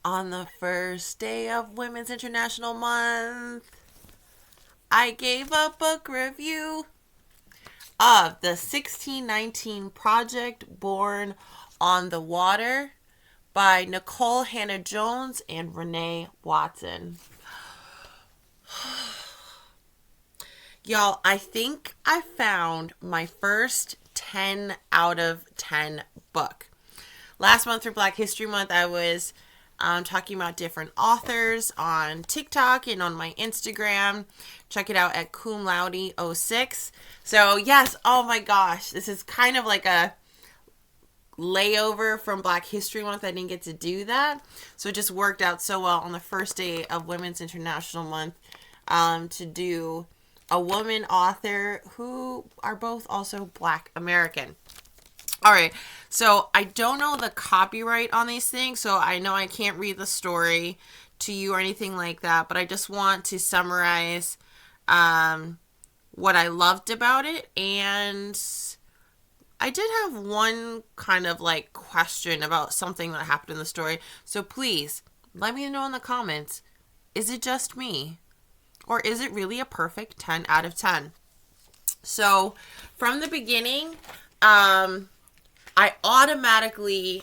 On the first day of Women's International Month, I gave a book review of the 1619 Project Born on the Water by Nikole Hannah Jones and Renee Watson. Y'all, I think I found my first 10 out of 10 book. Last month for Black History Month, I was talking about different authors on TikTok and on my Instagram. Check it out at Cum Laude 06. So, yes, oh my gosh, this is kind of like a layover from Black History Month. I didn't get to do that. So, it just worked out so well on the first day of Women's International Month to do a woman author who are both also Black American. All right, so I don't know the copyright on these things, so I know I can't read the story to you or anything like that, but I just want to summarize what I loved about it. And I did have one kind of like question about something that happened in the story, so please let me know in the comments, is it just me? Or is it really a perfect 10 out of 10? So from the beginning, I automatically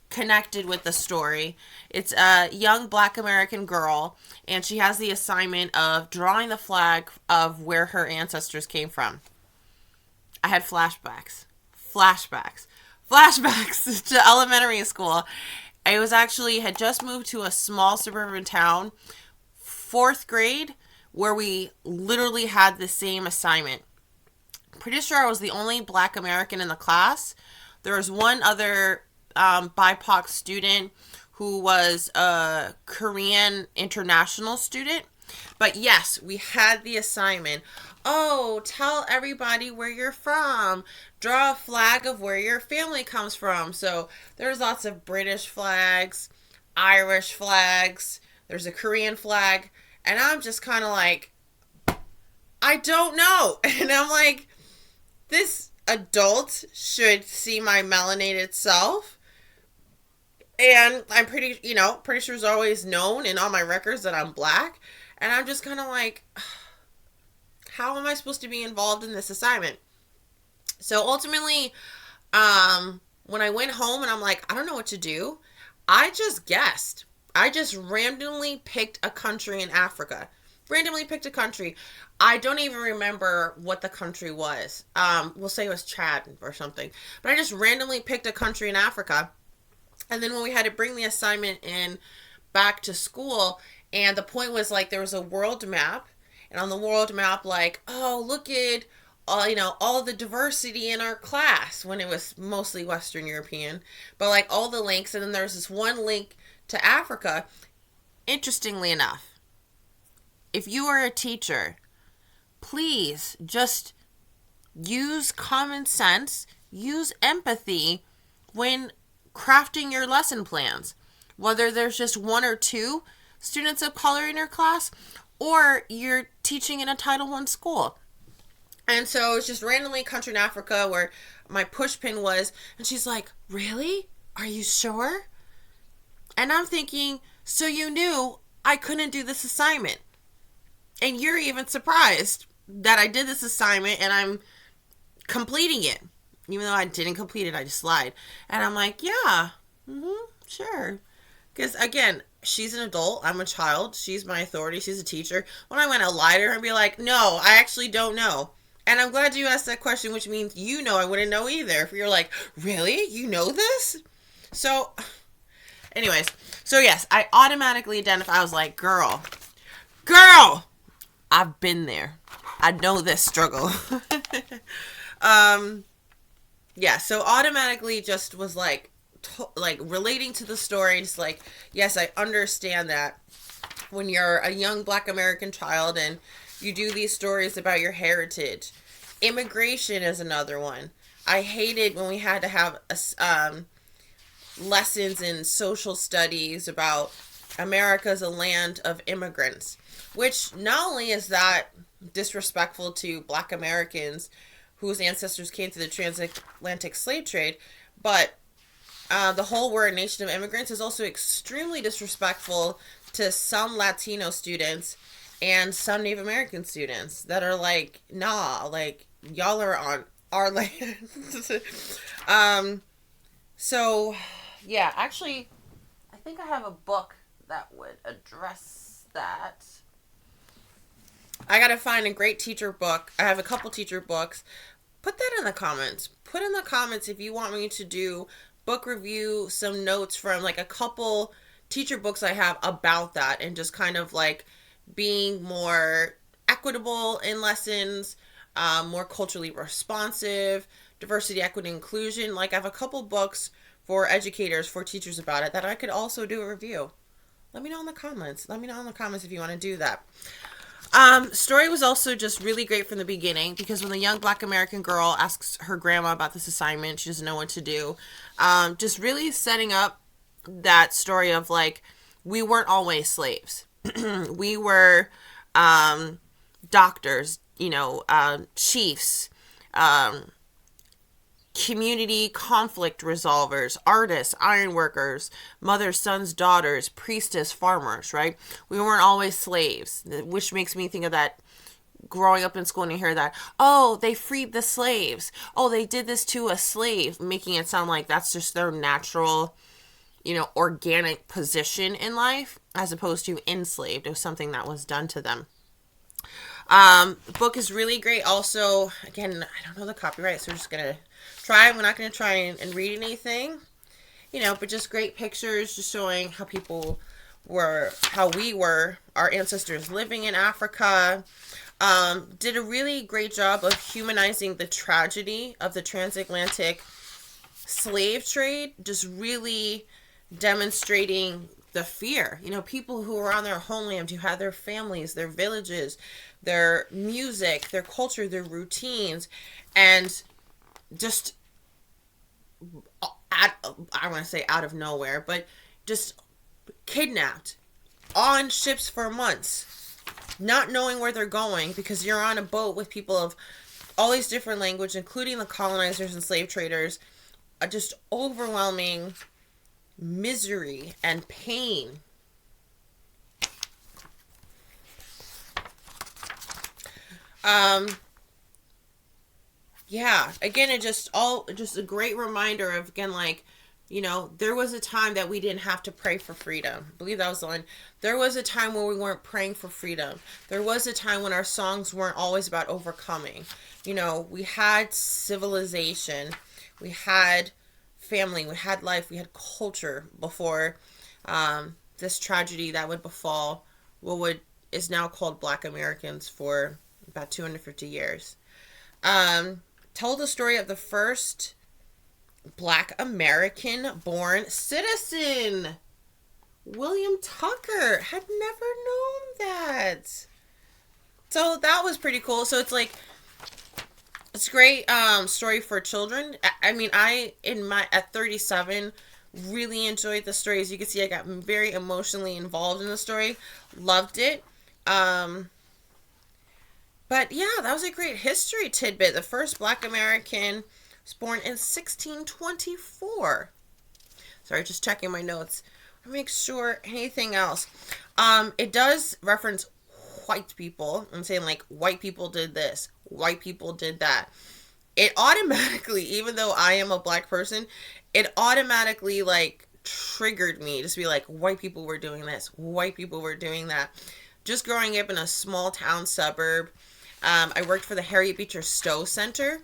connected with the story. It's a young Black American girl, and she has the assignment of drawing the flag of where her ancestors came from. I had flashbacks to elementary school. I was actually had just moved to a small suburban town, fourth grade, where we literally had the same assignment. Pretty sure I was the only Black American in the class. There was one other BIPOC student who was a Korean international student. But yes, we had the assignment. Oh, tell everybody where you're from. Draw a flag of where your family comes from. So there's lots of British flags, Irish flags, there's a Korean flag. And I'm just kind of like, I don't know. And I'm like, this adult should see my melanated self. And I'm pretty sure it's always known in all my records that I'm Black. And I'm just kind of like, how am I supposed to be involved in this assignment? So ultimately, when I went home and I'm like, I don't know what to do, I just guessed. I just randomly picked a country in Africa. Randomly picked a country. I don't even remember what the country was. We'll say it was Chad or something. But I just randomly picked a country in Africa. And then when we had to bring the assignment in back to school, and the point was like there was a world map, and on the world map, like, oh, look at all the diversity in our class, when it was mostly Western European, but like all the links, and then there's this one link to Africa. Interestingly enough, if you are a teacher, please just use common sense, use empathy when crafting your lesson plans. Whether there's just one or two students of color in your class, or you're teaching in a Title I school. And so it's just randomly country in Africa where my push pin was, and she's like, really? Are you sure? And I'm thinking, so you knew I couldn't do this assignment. And you're even surprised that I did this assignment and I'm completing it. Even though I didn't complete it, I just lied. And I'm like, yeah, sure. Because again, she's an adult, I'm a child, she's my authority, she's a teacher. When I went to lie to her and be like, no, I actually don't know. And I'm glad you asked that question, which means I wouldn't know either. If you're like, really? You know this? So, anyways, so yes, I automatically identify. I was like, girl, I've been there. I know this struggle. Yeah, so automatically just was like relating to the story, just like, yes, I understand that when you're a young Black American child and you do these stories about your heritage. Immigration is another one. I hated when we had to have lessons in social studies about America's a land of immigrants, which not only is that disrespectful to Black Americans whose ancestors came through the transatlantic slave trade, but the whole we're a nation of immigrants is also extremely disrespectful to some Latino students and some Native American students that are like, nah, like y'all are on our land. um, so yeah, actually, I think I have a book that would address that. I gotta find a great teacher book. I have a couple teacher books. Put that in the comments. Put in the comments if you want me to do book review, some notes from like a couple teacher books I have about that, and just kind of like being more equitable in lessons, more culturally responsive, diversity, equity, inclusion. Like I have a couple books for educators, for teachers about it that I could also do a review. Let me know in the comments. Let me know in the comments if you want to do that. Story was also just really great from the beginning, because when the young Black American girl asks her grandma about this assignment, she doesn't know what to do. Just really setting up that story of like, we weren't always slaves. We were doctors, chiefs, community conflict resolvers, artists, ironworkers, mothers, sons, daughters, priestess, farmers, right? We weren't always slaves, which makes me think of that growing up in school, and you hear that, oh, they freed the slaves. Oh, they did this to a slave, making it sound like that's just their natural, organic position in life, as opposed to enslaved. It was something that was done to them. The book is really great. Also, again, I don't know the copyright, so we're just gonna try. We're not gonna try and read anything, but just great pictures, just showing how people were, how we were, our ancestors living in Africa. Did a really great job of humanizing the tragedy of the transatlantic slave trade, just really demonstrating the fear. People who were on their homeland, who had their families, their villages, their music, their culture, their routines, and just, I want to say out of nowhere, but just kidnapped on ships for months, not knowing where they're going, because you're on a boat with people of all these different languages, including the colonizers and slave traders. Just overwhelming misery and pain. Yeah, again, it just a great reminder of, again, like, there was a time that we didn't have to pray for freedom. I believe that was the one. There was a time where we weren't praying for freedom. There was a time when our songs weren't always about overcoming. We had civilization, we had family, we had life, we had culture before this tragedy that would befall what is now called Black Americans for about 250 years. Told the story of the first Black American born citizen, William Tucker. Had never known that. So that was pretty cool. So it's like, it's a great story for children. I mean, at 37, really enjoyed the story. As you can see, I got very emotionally involved in the story. Loved it. But yeah, that was a great history tidbit. The first Black American was born in 1624. Sorry, just checking my notes. I make sure anything else. It does reference white people. I'm saying like white people did this, white people did that. It automatically, even though I am a Black person, it automatically like triggered me to be like, white people were doing this, white people were doing that. Just growing up in a small town suburb, I worked for the Harriet Beecher Stowe Center,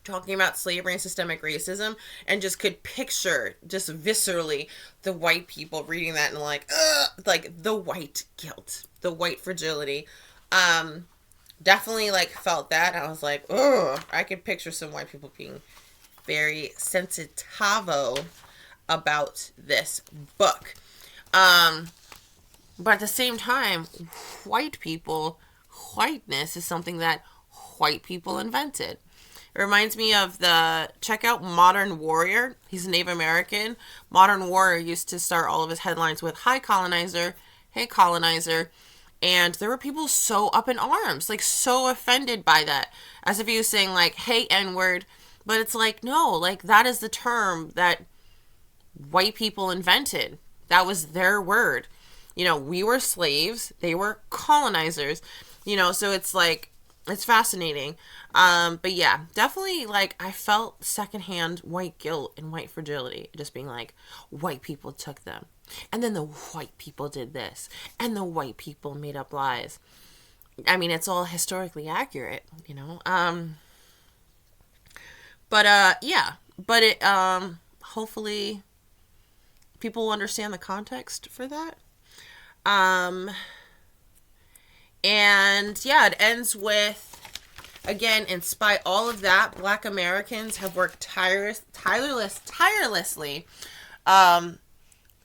talking about slavery and systemic racism, and just could picture, just viscerally, the white people reading that and like, ugh, like the white guilt, the white fragility. Definitely like felt that. I was like, ugh, I could picture some white people being very sensitivo about this book. But at the same time, whiteness is something that white people invented. It reminds me of check out Modern Warrior. He's a Native American. Modern Warrior used to start all of his headlines with, "Hi colonizer, hey colonizer." And there were people so up in arms, like so offended by that. As if he was saying like, "Hey N-word." But it's like, no, like that is the term that white people invented. That was their word. You know, we were slaves, they were colonizers. You know, so it's like, it's fascinating. But yeah, definitely, like, I felt secondhand white guilt and white fragility, just being like, white people took them, and then the white people did this, and the white people made up lies. I mean, it's all historically accurate, you know. Yeah, but it hopefully people will understand the context for that. And yeah, it ends with, again, in spite all of that, Black Americans have worked tirelessly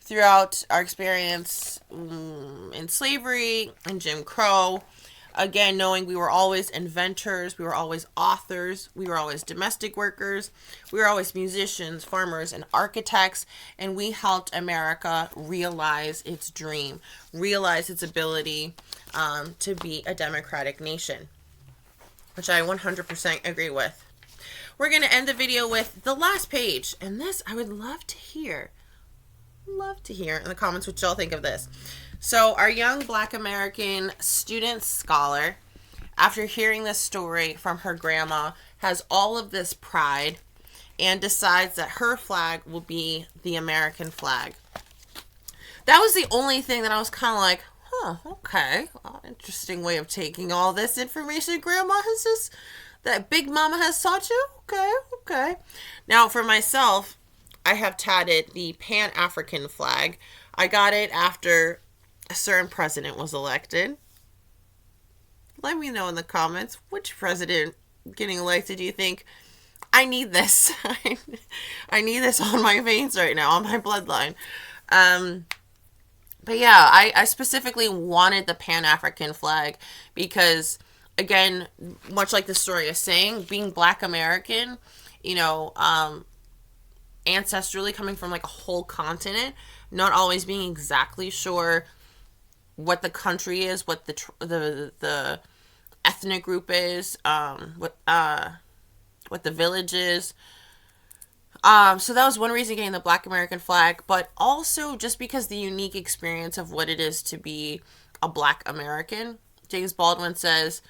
throughout our experience in slavery and Jim Crow. Again, knowing we were always inventors, we were always authors, we were always domestic workers, we were always musicians, farmers, and architects, and we helped America realize its dream, realize its ability to be a democratic nation, which I 100% agree with. We're going to end the video with the last page, and this I would love to hear in the comments what y'all think of this. So our young Black American student scholar, after hearing this story from her grandma, has all of this pride and decides that her flag will be the American flag. That was the only thing that I was kind of like, okay, well, interesting way of taking all this information grandma has just, that Big Mama has taught you. Okay. Now for myself, I have tatted the Pan-African flag. I got it after a certain president was elected. Let me know in the comments, which president getting elected do you think? I need this. I need this on my veins right now, on my bloodline. But yeah, I specifically wanted the Pan-African flag because, again, much like the story is saying, being Black American, you know, ancestrally coming from like a whole continent, not always being exactly sure what the country is, what the ethnic group is, what the village is. So that was one reason getting the Black American flag, but also just because the unique experience of what it is to be a Black American. James Baldwin says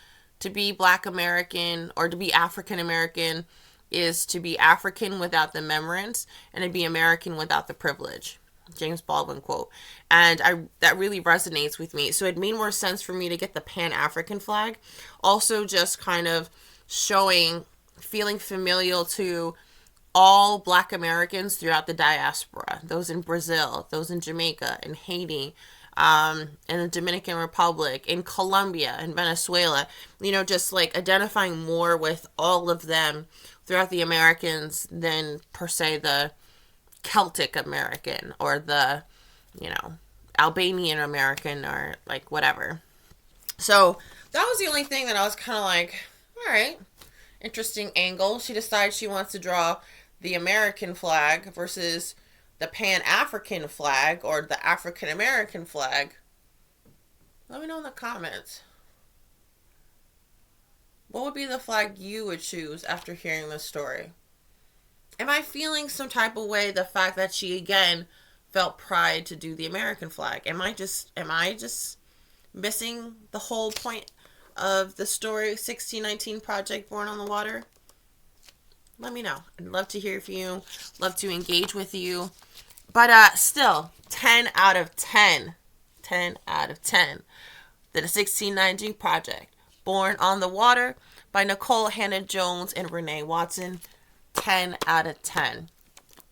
to be Black American or to be African American is to be African without the remembrance and to be American without the privilege. James Baldwin quote. And that really resonates with me. So it made more sense for me to get the Pan-African flag. Also just kind of feeling familial to all Black Americans throughout the diaspora. Those in Brazil, those in Jamaica, in Haiti, in the Dominican Republic, in Colombia, in Venezuela. You know, just like identifying more with all of them throughout the Americans than per se the Celtic American or the, you know, Albanian American or like whatever. So that was the only thing that I was kind of like, all right, interesting angle. She decides she wants to draw the American flag versus the Pan-African flag or the African American flag. Let me know in the comments. What would be the flag you would choose after hearing this story? Am I feeling some type of way the fact that she again felt pride to do the American flag? Am I just missing the whole point of the story 1619 Project Born on the Water? Let me know. I'd love to hear from you. Love to engage with you. But still, 10 out of 10. 10 out of 10. The 1619 Project Born on the Water by Nikole Hannah Jones and Renee Watson. 10 out of 10.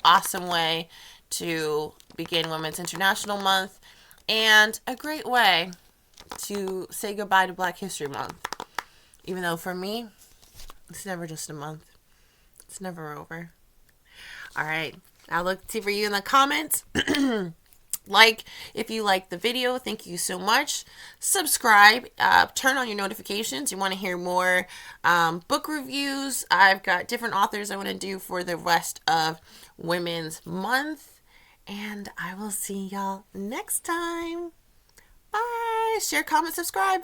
Awesome way to begin Women's International Month and a great way to say goodbye to Black History Month. Even though for me, it's never just a month. It's never over. All right. I'll look for you in the comments. If you like the video, thank you so much. Subscribe, turn on your notifications. You want to hear more book reviews. I've got different authors I want to do for the rest of Women's Month. And I will see y'all next time. Bye. Share, comment, subscribe.